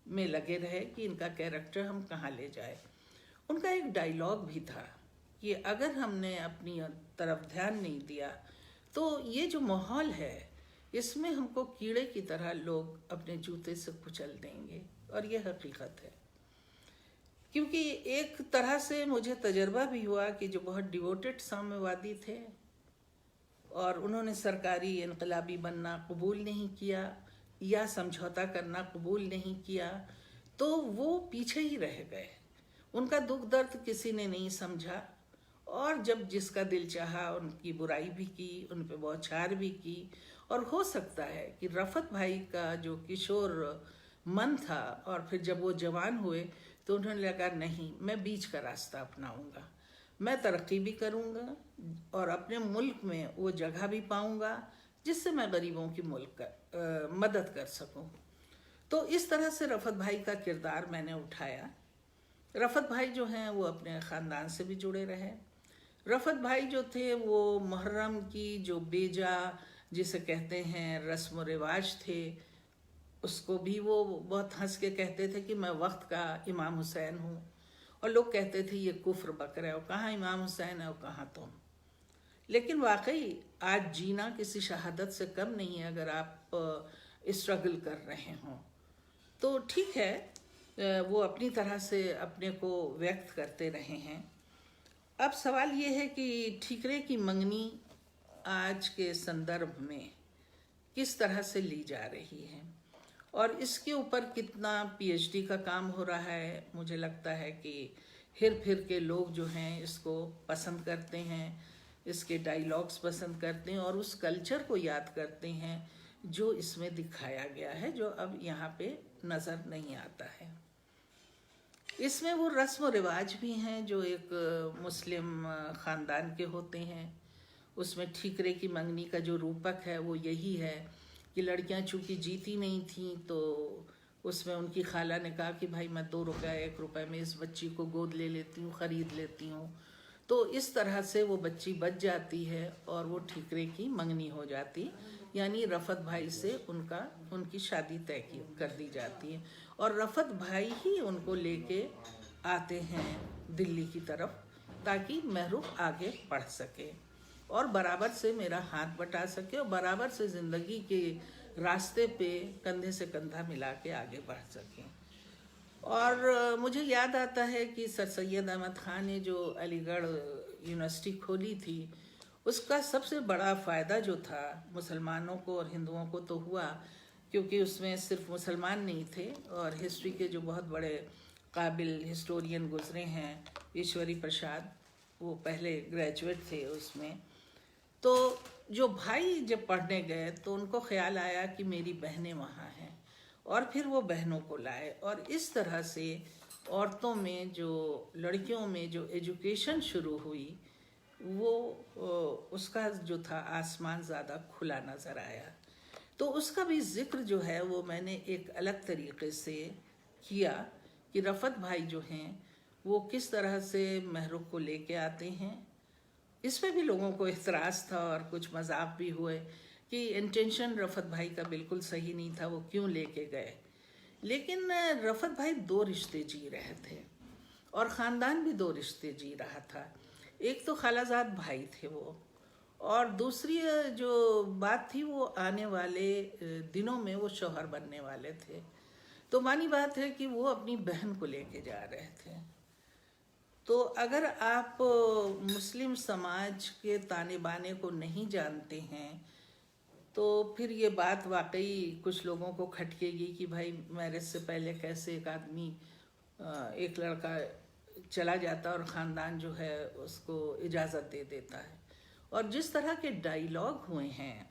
A: में लगे रहे कि इनका कैरेक्टर हम कहाँ ले जाए। उनका एक डायलॉग भी था कि अगर हमने अपनी तरफ ध्यान नहीं दिया तो ये जो माहौल है इसमें हमको कीड़े की तरह लोग अपने जूते से कुचल देंगे, और ये हकीकत है। क्योंकि एक तरह से मुझे तजर्बा भी हुआ कि जो बहुत डिवोटेड साम्यवादी थे और उन्होंने सरकारी इनकलाबी बनना कबूल नहीं किया या समझौता करना कबूल नहीं किया, तो वो पीछे ही रह गए। उनका दुख दर्द किसी ने नहीं समझा, और जब जिसका दिल चाहा उनकी बुराई भी की, उन पे बौछार भी की। और हो सकता है कि रफ़त भाई का जो किशोर मन था, और फिर जब वो जवान हुए तो उन्होंने लगा नहीं, मैं बीच का रास्ता अपनाऊंगा, मैं तरक्की भी करूंगा और अपने मुल्क में वो जगह भी पाऊंगा जिससे मैं गरीबों की मदद कर सकूं। तो इस तरह से रफ़त भाई का किरदार मैंने उठाया। रफ़त भाई जो हैं वो अपने ख़ानदान से भी जुड़े रहे। रफ़त भाई जो थे वो मुहर्रम की जो बेजा जिसे कहते हैं रस्म व रिवाज थे, उसको भी वो बहुत हंस के कहते थे कि मैं वक्त का इमाम हुसैन हूँ। और लोग कहते थे ये कुफ्र बकर है, और कहाँ इमाम हुसैन है और कहाँ तुम। लेकिन वाकई आज जीना किसी शहादत से कम नहीं है अगर आप स्ट्रगल कर रहे हों। तो ठीक है, वो अपनी तरह से अपने को व्यक्त करते रहे हैं। अब सवाल ये है कि ठीकरे की मंगनी आज के संदर्भ में किस तरह से ली जा रही है और इसके ऊपर कितना पीएचडी का काम हो रहा है। मुझे लगता है कि हिर फिर के लोग जो हैं इसको पसंद करते हैं, इसके डायलॉग्स पसंद करते हैं और उस कल्चर को याद करते हैं जो इसमें दिखाया गया है, जो अब यहाँ पे नज़र नहीं आता है। इसमें वो रस्म रिवाज भी हैं जो एक मुस्लिम ख़ानदान के होते हैं। उसमें ठीकरे की मंगनी का जो रूपक है वो यही है कि लड़कियां चूँकि जीती नहीं थीं तो उसमें उनकी खाला ने कहा कि भाई मैं 2 रुपये 1 रुपये में इस बच्ची को गोद ले लेती हूँ, ख़रीद लेती हूँ। तो इस तरह से वो बच्ची बच जाती है और वो ठीकरे की मंगनी हो जाती, यानी रफ़त भाई से उनकी शादी तय कर दी जाती है। और रफ़त भाई ही उनको लेके आते हैं दिल्ली की तरफ ताकि महरूफ आगे पढ़ सके और बराबर से मेरा हाथ बटा सके और बराबर से ज़िंदगी के रास्ते पे कंधे से कंधा मिला के आगे बढ़ सकें। और मुझे याद आता है कि सर सैयद अहमद ख़ान ने जो अलीगढ़ यूनिवर्सिटी खोली थी, उसका सबसे बड़ा फ़ायदा जो था मुसलमानों को और हिंदुओं को तो हुआ, क्योंकि उसमें सिर्फ मुसलमान नहीं थे और हिस्ट्री के जो बहुत बड़े काबिल हिस्टोरियन गुजरे हैं, ईश्वरी प्रसाद, वो पहले ग्रेजुएट थे उसमें। तो जो भाई जब पढ़ने गए तो उनको ख्याल आया कि मेरी बहनें वहाँ हैं, और फिर वो बहनों को लाए और इस तरह से औरतों में जो लड़कियों में जो एजुकेशन शुरू हुई वो उसका जो था आसमान ज़्यादा खुला नज़र आया। तो उसका भी ज़िक्र जो है वो मैंने एक अलग तरीक़े से किया कि रफ़त भाई जो हैं वो किस तरह से महरूख को लेके आते हैं। इसमें भी लोगों को एतराज़ था और कुछ मजाक भी हुए कि इंटेंशन रफ़त भाई का बिल्कुल सही नहीं था, वो क्यों लेके गए। लेकिन रफ़त भाई 2 रिश्ते जी रहे थे और ख़ानदान भी 2 रिश्ते जी रहा था। एक तो खालाजाद भाई थे वो, और दूसरी जो बात थी वो आने वाले दिनों में वो शौहर बनने वाले थे। तो मानी बात है कि वो अपनी बहन को लेके जा रहे थे। तो अगर आप मुस्लिम समाज के ताने बाने को नहीं जानते हैं तो फिर ये बात वाकई कुछ लोगों को खटकेगी कि भाई मैरिज से पहले कैसे एक आदमी एक लड़का चला जाता और ख़ानदान जो है उसको इजाज़त दे देता है। और जिस तरह के डायलॉग हुए हैं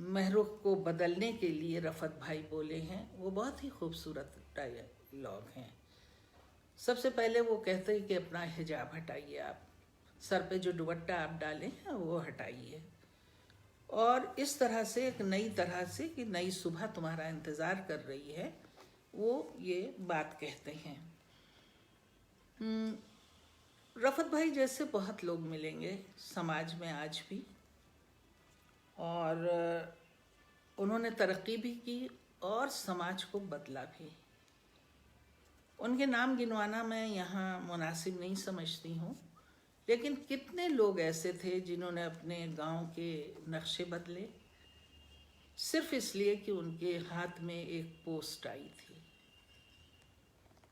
A: महरूख को बदलने के लिए रफ़त भाई बोले हैं, वो बहुत ही खूबसूरत डायलॉग हैं। सबसे पहले वो कहते हैं कि अपना हिजाब हटाइए, आप सर पे जो दुपट्टा आप डाले हैं वो हटाइए, और इस तरह से एक नई तरह से कि नई सुबह तुम्हारा इंतज़ार कर रही है, वो ये बात कहते हैं। रफ़त भाई जैसे बहुत लोग मिलेंगे समाज में आज भी, और उन्होंने तरक्की भी की और समाज को बदला भी। उनके नाम गिनवाना मैं यहाँ मुनासिब नहीं समझती हूँ, लेकिन कितने लोग ऐसे थे जिन्होंने अपने गांव के नक्शे बदले सिर्फ इसलिए कि उनके हाथ में एक पोस्ट आई थी।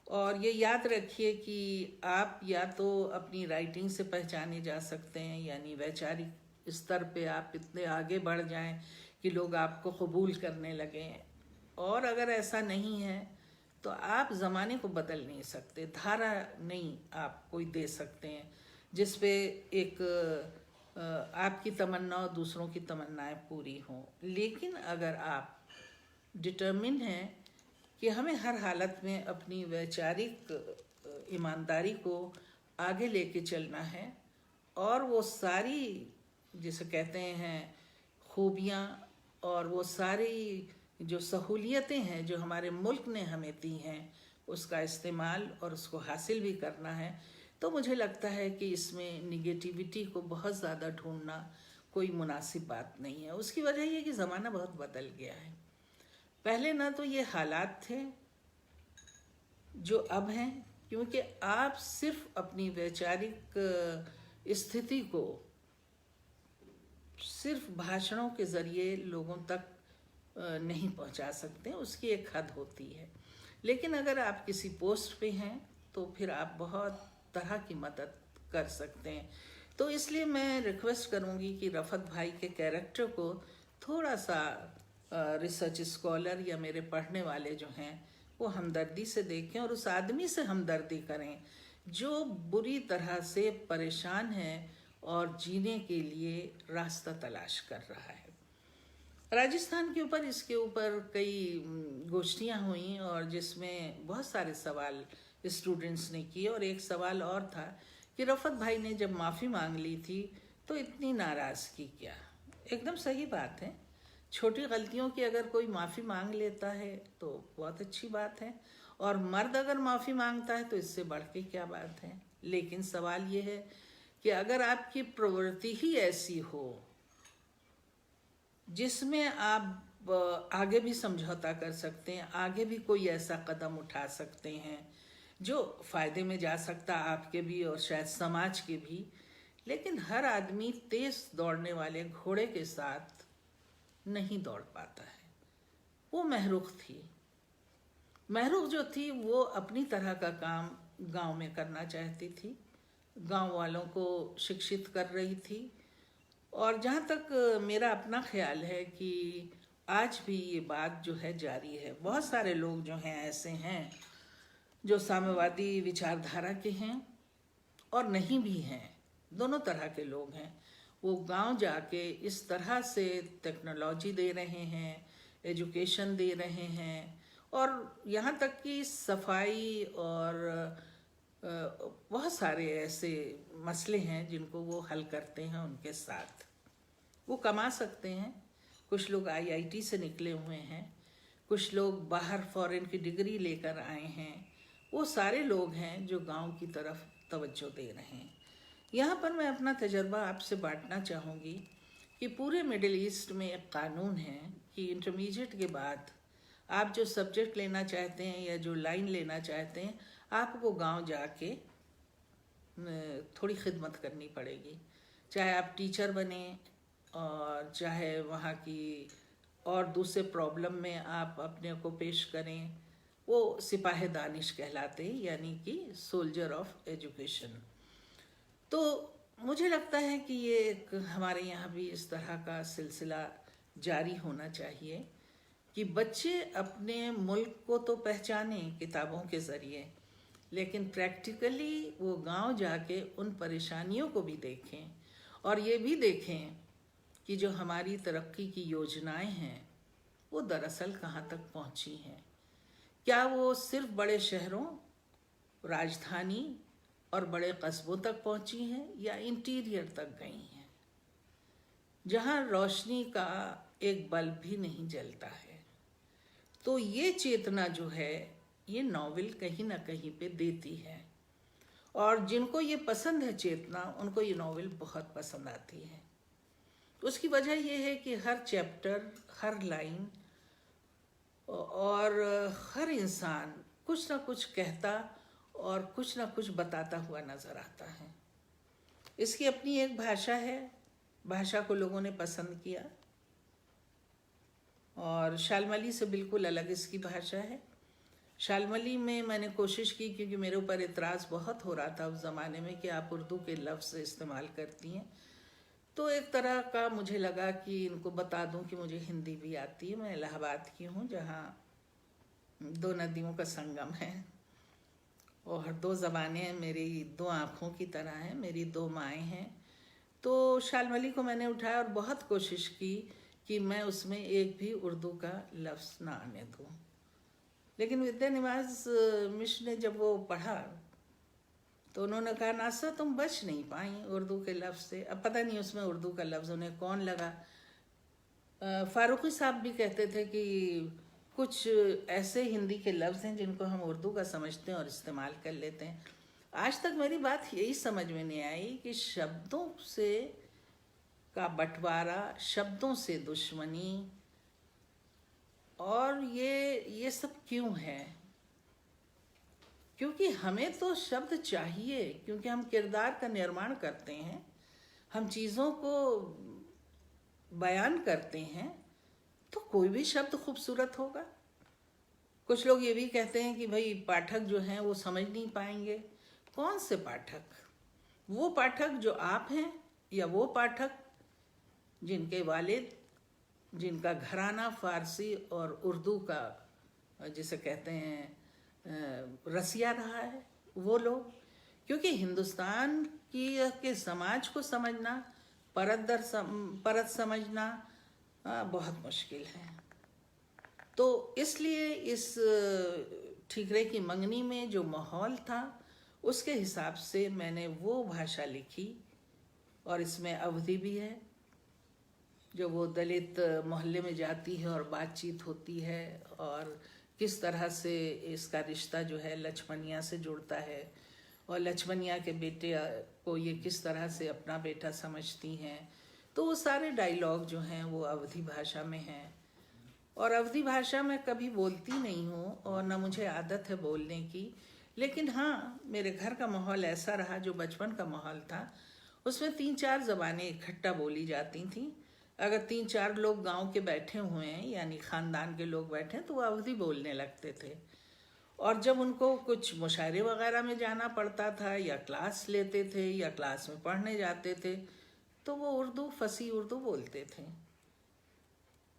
A: और ये याद रखिए कि आप या तो अपनी राइटिंग से पहचाने जा सकते हैं, यानी वैचारिक स्तर पे आप इतने आगे बढ़ जाएं कि लोग आपको कबूल करने लगें, और अगर ऐसा नहीं है तो आप ज़माने को बदल नहीं सकते, धारा नहीं आप कोई दे सकते हैं जिस पे एक आपकी तमन्ना और दूसरों की तमन्नाएं पूरी हों। लेकिन अगर आप डिटर्मिन हैं कि हमें हर हालत में अपनी वैचारिक ईमानदारी को आगे लेके चलना है, और वो सारी जिसे कहते हैं खूबियाँ और वो सारी जो सहूलियतें हैं जो हमारे मुल्क ने हमें दी हैं उसका इस्तेमाल और उसको हासिल भी करना है, तो मुझे लगता है कि इसमें निगेटिविटी को बहुत ज़्यादा ढूंढना कोई मुनासिब बात नहीं है। उसकी वजह ये कि ज़माना बहुत बदल गया है। पहले ना तो ये हालात थे जो अब हैं, क्योंकि आप सिर्फ अपनी वैचारिक स्थिति को सिर्फ भाषणों के ज़रिए लोगों तक नहीं पहुंचा सकते, उसकी एक हद होती है। लेकिन अगर आप किसी पोस्ट पे हैं तो फिर आप बहुत तरह की मदद कर सकते हैं। तो इसलिए मैं रिक्वेस्ट करूंगी कि रफ़त भाई के कैरेक्टर को थोड़ा सा रिसर्च स्कॉलर या मेरे पढ़ने वाले जो हैं वो हमदर्दी से देखें और उस आदमी से हमदर्दी करें जो बुरी तरह से परेशान है और जीने के लिए रास्ता तलाश कर रहा है। राजस्थान के ऊपर इसके ऊपर कई गोष्ठियाँ हुई और जिसमें बहुत सारे सवाल स्टूडेंट्स ने किए, और एक सवाल और था कि रफ़त भाई ने जब माफ़ी मांग ली थी तो इतनी नाराज़गी क्या। एकदम सही बात है, छोटी गलतियों की अगर कोई माफ़ी मांग लेता है तो बहुत अच्छी बात है, और मर्द अगर माफ़ी मांगता है तो इससे बढ़ के क्या बात है। लेकिन सवाल ये है कि अगर आपकी प्रवृत्ति ही ऐसी हो जिसमें आप आगे भी समझौता कर सकते हैं, आगे भी कोई ऐसा कदम उठा सकते हैं जो फ़ायदे में जा सकता आपके भी और शायद समाज के भी, लेकिन हर आदमी तेज़ दौड़ने वाले घोड़े के साथ नहीं दौड़ पाता है। वो महरुख थी, महरुख जो थी वो अपनी तरह का काम गांव में करना चाहती थी, गांव वालों को शिक्षित कर रही थी। और जहाँ तक मेरा अपना ख्याल है कि आज भी ये बात जो है जारी है। बहुत सारे लोग जो हैं ऐसे हैं जो साम्यवादी विचारधारा के हैं और नहीं भी हैं, दोनों तरह के लोग हैं। वो गांव जाके इस तरह से टेक्नोलॉजी दे रहे हैं, एजुकेशन दे रहे हैं, और यहाँ तक कि सफाई और बहुत सारे ऐसे मसले हैं जिनको वो हल करते हैं, उनके साथ वो कमा सकते हैं। कुछ लोग आईआईटी से निकले हुए हैं, कुछ लोग बाहर फॉरेन की डिग्री लेकर आए हैं, वो सारे लोग हैं जो गांव की तरफ तवज्जो दे रहे हैं। यहाँ पर मैं अपना तजर्बा आपसे बांटना चाहूँगी कि पूरे मिडिल ईस्ट में एक कानून है कि इंटरमीडिएट के बाद आप जो सब्जेक्ट लेना चाहते हैं या जो लाइन लेना चाहते हैं, आपको गांव जाके थोड़ी खिदमत करनी पड़ेगी, चाहे आप टीचर बने और चाहे वहाँ की और दूसरे प्रॉब्लम में आप अपने को पेश करें। वो सिपाही दानिश कहलाते हैं, यानी कि सोल्जर ऑफ एजुकेशन। तो मुझे लगता है कि ये एक हमारे यहाँ भी इस तरह का सिलसिला जारी होना चाहिए कि बच्चे अपने मुल्क को तो पहचानें किताबों के ज़रिए, लेकिन प्रैक्टिकली वो गांव जाके उन परेशानियों को भी देखें और ये भी देखें कि जो हमारी तरक्की की योजनाएं हैं वो दरअसल कहाँ तक पहुँची हैं। क्या वो सिर्फ बड़े शहरों, राजधानी और बड़े कस्बों तक पहुँची हैं या इंटीरियर तक गई हैं, जहाँ रोशनी का एक बल्ब भी नहीं जलता है। तो ये चेतना जो है ये नॉवेल कहीं ना कहीं पे देती है, और जिनको ये पसंद है चेतना, उनको ये नॉवेल बहुत पसंद आती है। उसकी वजह यह है कि हर चैप्टर, हर लाइन और हर इंसान कुछ ना कुछ कहता और कुछ ना कुछ बताता हुआ नजर आता है। इसकी अपनी एक भाषा है, भाषा को लोगों ने पसंद किया, और शालमली से बिल्कुल अलग इसकी भाषा है। शालमली में मैंने कोशिश की, क्योंकि मेरे ऊपर इतराज़ बहुत हो रहा था उस ज़माने में कि आप उर्दू के लफ्ज़ इस्तेमाल करती हैं, तो एक तरह का मुझे लगा कि इनको बता दूं कि मुझे हिंदी भी आती है। मैं इलाहाबाद की हूँ, जहाँ दो नदियों का संगम है और दो ज़बानें मेरी दो आँखों की तरह हैं, मेरी दो माएँ हैं। तो शालमली को मैंने उठाया और बहुत कोशिश की कि मैं उसमें एक भी उर्दू का लफ्ज़ ना आने दूँ। लेकिन विद्या निवास मिश्र ने जब वो पढ़ा तो उन्होंने कहा, नासा तुम बच नहीं पाई उर्दू के लफ्ज़ से। अब पता नहीं उसमें उर्दू का लफ्ज़ उन्हें कौन लगा। फारूकी साहब भी कहते थे कि कुछ ऐसे हिंदी के लफ्ज़ हैं जिनको हम उर्दू का समझते हैं और इस्तेमाल कर लेते हैं। आज तक मेरी बात यही समझ में नहीं आई कि शब्दों से का बंटवारा, शब्दों से दुश्मनी, और ये सब क्यों है? क्योंकि हमें तो शब्द चाहिए, क्योंकि हम किरदार का निर्माण करते हैं, हम चीज़ों को बयान करते हैं, तो कोई भी शब्द खूबसूरत होगा। कुछ लोग ये भी कहते हैं कि भाई पाठक जो हैं वो समझ नहीं पाएंगे। कौन से पाठक? वो पाठक जो आप हैं, या वो पाठक जिनके वालिद, जिनका घराना फारसी और उर्दू का जिसे कहते हैं रसिया रहा है, वो लोग? क्योंकि हिंदुस्तान के समाज को समझना, परत समझना बहुत मुश्किल है। तो इसलिए इस ठीकरे की मंगनी में जो माहौल था, उसके हिसाब से मैंने वो भाषा लिखी। और इसमें अवधि भी है, जो वो दलित मोहल्ले में जाती है और बातचीत होती है, और किस तरह से इसका रिश्ता जो है लक्ष्मणिया से जुड़ता है, और लक्ष्मणिया के बेटे को ये किस तरह से अपना बेटा समझती हैं। तो वो सारे डायलॉग जो हैं वो अवधी भाषा में हैं। और अवधी भाषा में कभी बोलती नहीं हूँ और ना मुझे आदत है बोलने की, लेकिन हाँ, मेरे घर का माहौल ऐसा रहा, जो बचपन का माहौल था, उसमें 3-4 ज़बानें इकट्ठा बोली जाती थीं। अगर 3-4 लोग गांव के बैठे हुए हैं, यानी ख़ानदान के लोग बैठे हैं, तो वो अवधी बोलने लगते थे। और जब उनको कुछ मुशायरे वगैरह में जाना पड़ता था, या क्लास लेते थे, या क्लास में पढ़ने जाते थे, तो वो उर्दू, फसी उर्दू बोलते थे।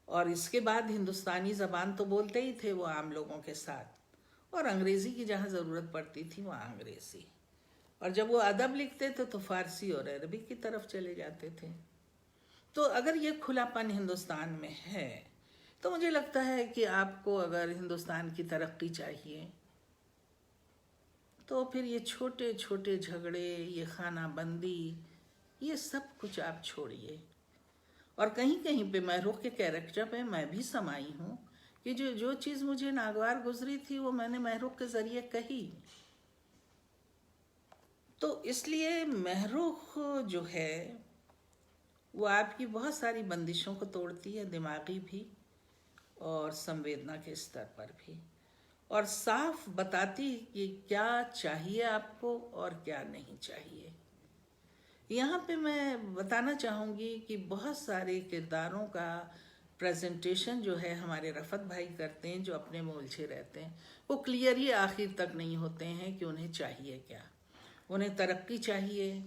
A: और इसके बाद हिंदुस्तानी ज़बान तो बोलते ही थे वो आम लोगों के साथ, और अंग्रेज़ी की जहाँ ज़रूरत पड़ती थी वहाँ अंग्रेज़ी। और जब वो अदब लिखते थे तो फ़ारसी और अरबी की तरफ चले जाते थे। तो अगर ये खुलापन हिंदुस्तान में है, तो मुझे लगता है कि आपको अगर हिंदुस्तान की तरक्की चाहिए, तो फिर ये छोटे छोटे झगड़े, ये खाना बंदी, ये सब कुछ आप छोड़िए। और कहीं कहीं पे महरूख के कैरेक्टर पे मैं भी समाई हूँ कि जो चीज़ मुझे नागवार गुजरी थी, वो मैंने महरूख के ज़रिए कही। तो इसलिए महरूख जो है वो आपकी बहुत सारी बंदिशों को तोड़ती है, दिमागी भी और संवेदना के स्तर पर भी, और साफ बताती कि क्या चाहिए आपको और क्या नहीं चाहिए। यहाँ पे मैं बताना चाहूँगी कि बहुत सारे किरदारों का प्रेजेंटेशन जो है हमारे रफ़त भाई करते हैं, जो अपने में उलझे रहते हैं। वो क्लियर ही आखिर तक नहीं होते हैं कि उन्हें चाहिए क्या। उन्हें तरक्की चाहिए,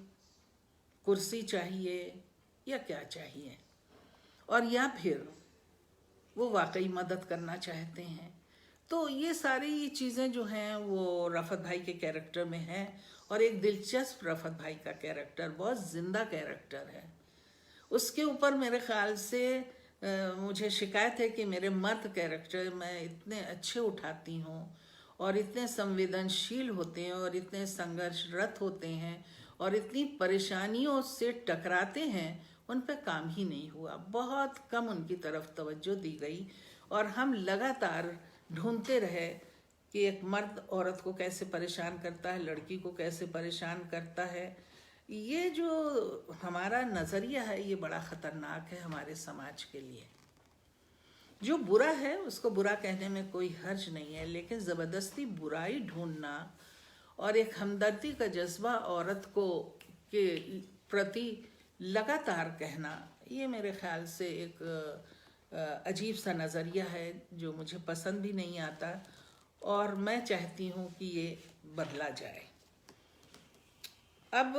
A: कुर्सी चाहिए, या क्या चाहिए, और या फिर वो वाकई मदद करना चाहते हैं। तो ये सारी चीज़ें जो हैं वो रफ़त भाई के कैरेक्टर में हैं, और एक दिलचस्प रफ़त भाई का कैरेक्टर, बहुत ज़िंदा कैरेक्टर है। उसके ऊपर मेरे ख़्याल से मुझे शिकायत है कि मेरे मर्द कैरेक्टर मैं इतने अच्छे उठाती हूँ, और इतने संवेदनशील होते हैं, और इतने संघर्षरत होते हैं, और इतनी परेशानियों से टकराते हैं, उन पर काम ही नहीं हुआ। बहुत कम उनकी तरफ तवज्जो दी गई, और हम लगातार ढूंढते रहे कि एक मर्द औरत को कैसे परेशान करता है, लड़की को कैसे परेशान करता है, ये जो हमारा नज़रिया है ये बड़ा ख़तरनाक है हमारे समाज के लिए। जो बुरा है उसको बुरा कहने में कोई हर्ज नहीं है, लेकिन ज़बरदस्ती बुराई ढूंढना और एक हमदर्दी का जज्बा औरत को के प्रति लगातार कहना, ये मेरे ख्याल से एक अजीब सा नज़रिया है जो मुझे पसंद भी नहीं आता, और मैं चाहती हूँ कि ये बदला जाए। अब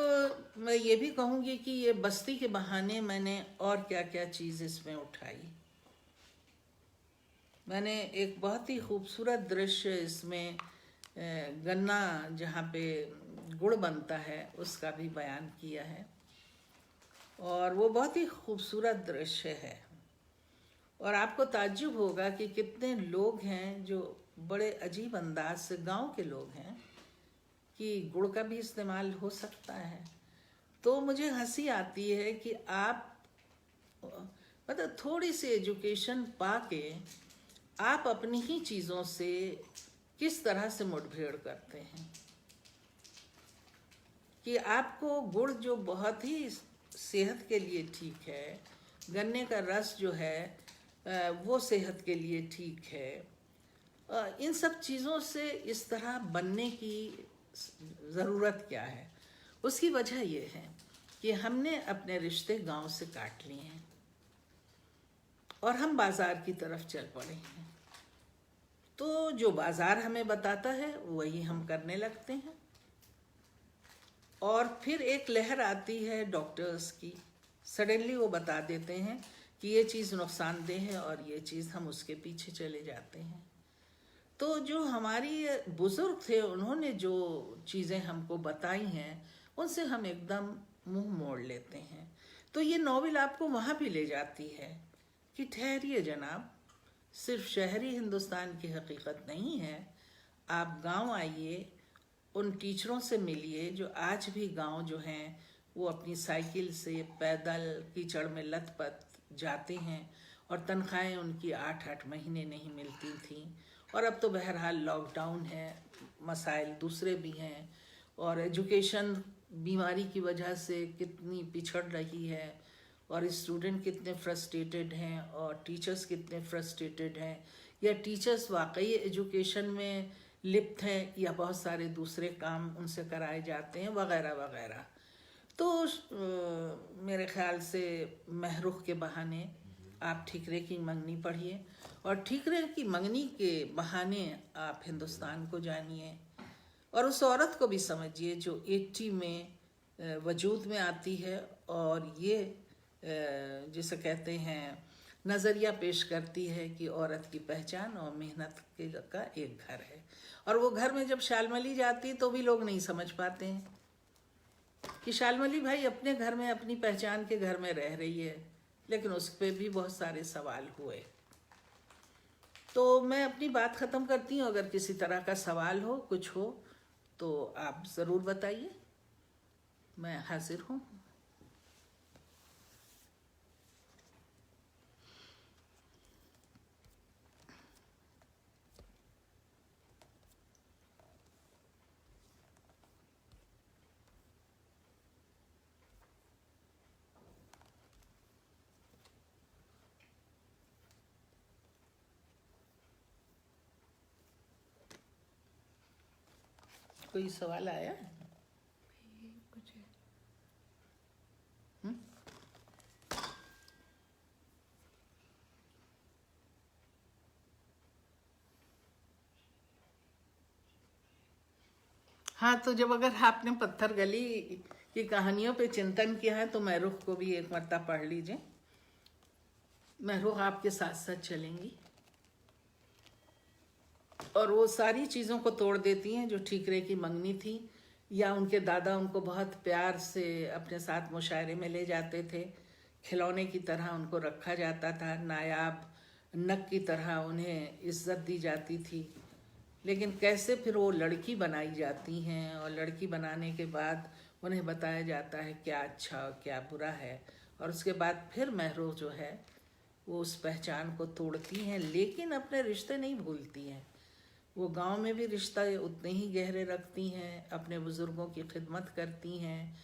A: मैं ये भी कहूँगी कि ये बस्ती के बहाने मैंने और क्या क्या चीज़ इसमें उठाई। मैंने एक बहुत ही खूबसूरत दृश्य इसमें गन्ना जहाँ पे गुड़ बनता है उसका भी बयान किया है, और वो बहुत ही खूबसूरत दृश्य है। और आपको ताज्जुब होगा कि कितने लोग हैं जो बड़े अजीब अंदाज से, गांव के लोग हैं, कि गुड़ का भी इस्तेमाल हो सकता है। तो मुझे हंसी आती है कि आप मतलब थोड़ी सी एजुकेशन पाके आप अपनी ही चीज़ों से किस तरह से मुठभेड़ करते हैं, कि आपको गुड़ जो बहुत ही सेहत के लिए ठीक है, गन्ने का रस जो है वो सेहत के लिए ठीक है, इन सब चीज़ों से इस तरह बनने की ज़रूरत क्या है? उसकी वजह ये है कि हमने अपने रिश्ते गांव से काट लिए हैं और हम बाज़ार की तरफ चल पड़े हैं। तो जो बाज़ार हमें बताता है वही हम करने लगते हैं, और फिर एक लहर आती है डॉक्टर्स की, सडनली वो बता देते हैं कि ये चीज़ नुकसानदेह है और ये चीज़, हम उसके पीछे चले जाते हैं। तो जो हमारी बुज़ुर्ग थे उन्होंने जो चीज़ें हमको बताई हैं उनसे हम एकदम मुंह मोड़ लेते हैं। तो ये नॉवेल आपको वहाँ भी ले जाती है कि ठहरिए जनाब, सिर्फ शहरी हिंदुस्तान की हकीकत नहीं है, आप गांव आइए, उन टीचरों से मिलिए जो आज भी गांव जो हैं वो अपनी साइकिल से पैदल कीचड़ में लथपथ जाते हैं, और तनख्वाहें उनकी 8-8 महीने नहीं मिलती थीं। और अब तो बहरहाल लॉकडाउन है, मसाइल दूसरे भी हैं, और एजुकेशन बीमारी की वजह से कितनी पिछड़ रही है, और स्टूडेंट कितने फ्रस्ट्रेटेड हैं और टीचर्स कितने फ्रस्ट्रेटेड हैं, या टीचर्स वाकई एजुकेशन में लिप्त हैं या बहुत सारे दूसरे काम उनसे कराए जाते हैं, वगैरह वगैरह। तो मेरे ख्याल से महरुख के बहाने आप ठीकरे की मंगनी पढ़िए, और ठीकरे की मंगनी के बहाने आप हिंदुस्तान को जानिए, और उस औरत को भी समझिए जो 80 में वजूद में आती है और ये जिसे कहते हैं नज़रिया पेश करती है कि औरत की पहचान और मेहनत का एक घर है। और वो घर में जब शालमली जाती तो भी लोग नहीं समझ पाते हैं कि शालमली भाई अपने घर में अपनी पहचान के घर में रह रही है, लेकिन उस पर भी बहुत सारे सवाल हुए। तो मैं अपनी बात ख़त्म करती हूँ। अगर किसी तरह का सवाल हो, कुछ हो, तो आप ज़रूर बताइए, मैं हाजिर हूँ। कोई सवाल आया?
B: कुछ है?
A: हाँ, तो जब अगर आपने पत्थर गली की कहानियों पे चिंतन किया है तो महरुख को भी एक मर्ता पढ़ लीजिए। महरुख आपके साथ साथ चलेंगी और वो सारी चीज़ों को तोड़ देती हैं जो ठीकरे की मंगनी थी, या उनके दादा उनको बहुत प्यार से अपने साथ मुशायरे में ले जाते थे, खिलौने की तरह उनको रखा जाता था, नायाब नग की तरह उन्हें इज्जत दी जाती थी। लेकिन कैसे फिर वो लड़की बनाई जाती हैं, और लड़की बनाने के बाद उन्हें बताया जाता है क्या अच्छा और क्या बुरा है, और उसके बाद फिर महरुख जो है वो उस पहचान को तोड़ती हैं, लेकिन अपने रिश्ते नहीं भूलती हैं। वो गांव में भी रिश्ता उतने ही गहरे रखती हैं, अपने बुज़ुर्गों की खिदमत करती हैं,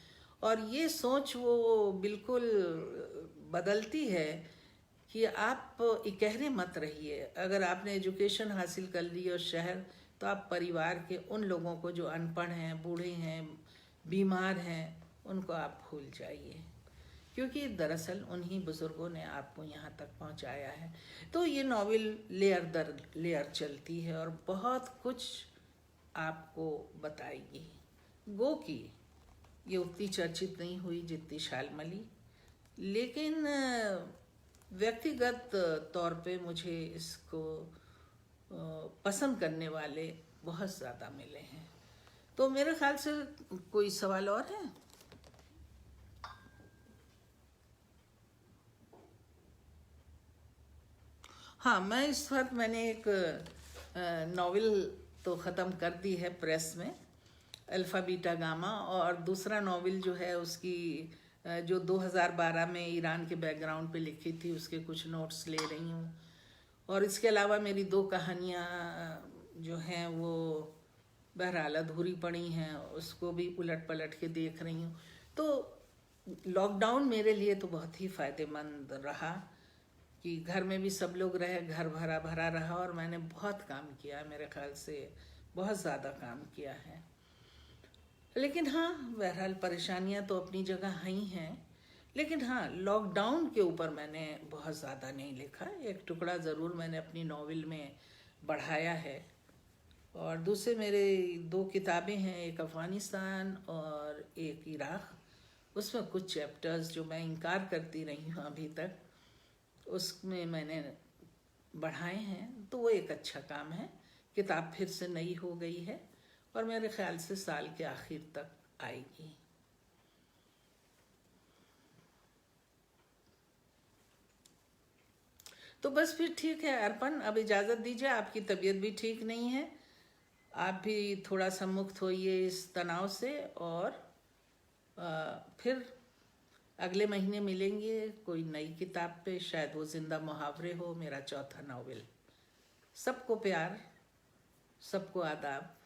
A: और ये सोच वो बिल्कुल बदलती है कि आप इकहरे मत रहिए। अगर आपने एजुकेशन हासिल कर ली और शहर, तो आप परिवार के उन लोगों को जो अनपढ़ हैं, बूढ़े हैं, बीमार हैं, उनको आप भूल जाइए, क्योंकि दरअसल उन्हीं बुजुर्गों ने आपको यहाँ तक पहुँचाया है। तो ये नॉवेल लेयर दर लेयर चलती है और बहुत कुछ आपको बताएगी। गो की ये उतनी चर्चित नहीं हुई जितनी शालमली, लेकिन व्यक्तिगत तौर पे मुझे इसको पसंद करने वाले बहुत ज़्यादा मिले हैं। तो मेरे ख्याल से कोई सवाल और है? हाँ, मैं इस वक्त मैंने एक नॉवेल तो ख़त्म कर दी है प्रेस में, अल्फ़ा बीटा गामा, और दूसरा नॉवेल जो है उसकी जो 2012 में ईरान के बैकग्राउंड पे लिखी थी, उसके कुछ नोट्स ले रही हूँ। और इसके अलावा मेरी 2 कहानियाँ जो हैं वो बहरहाल अधूरी पड़ी हैं, उसको भी उलट पलट के देख रही हूँ। तो लॉकडाउन मेरे लिए तो बहुत ही फ़ायदेमंद रहा कि घर में भी सब लोग रहे, घर भरा भरा रहा, और मैंने बहुत काम किया, मेरे ख्याल से बहुत ज़्यादा काम किया है। लेकिन हाँ, बहरहाल परेशानियाँ तो अपनी जगह ही हैं, लेकिन हाँ, लॉकडाउन के ऊपर मैंने बहुत ज़्यादा नहीं लिखा। एक टुकड़ा ज़रूर मैंने अपनी नॉवेल में बढ़ाया है, और दूसरे मेरे 2 किताबें हैं, एक अफ़गानिस्तान और एक इराक़। उसमें कुछ चैप्टर्स जो मैं इनकार करती रही हूँ अभी तक, उसमें मैंने बढ़ाए हैं, तो वो एक अच्छा काम है। किताब फिर से नई हो गई है और मेरे ख्याल से साल के आखिर तक आएगी। तो बस फिर ठीक है अर्पण, अब इजाज़त दीजिए, आपकी तबीयत भी ठीक नहीं है, आप भी थोड़ा सा मुक्त होइए इस तनाव से, और फिर अगले महीने मिलेंगे कोई नई किताब पे, शायद वो जिंदा मुहावरे हो, मेरा चौथा नॉवेल। सबको प्यार, सबको आदाब।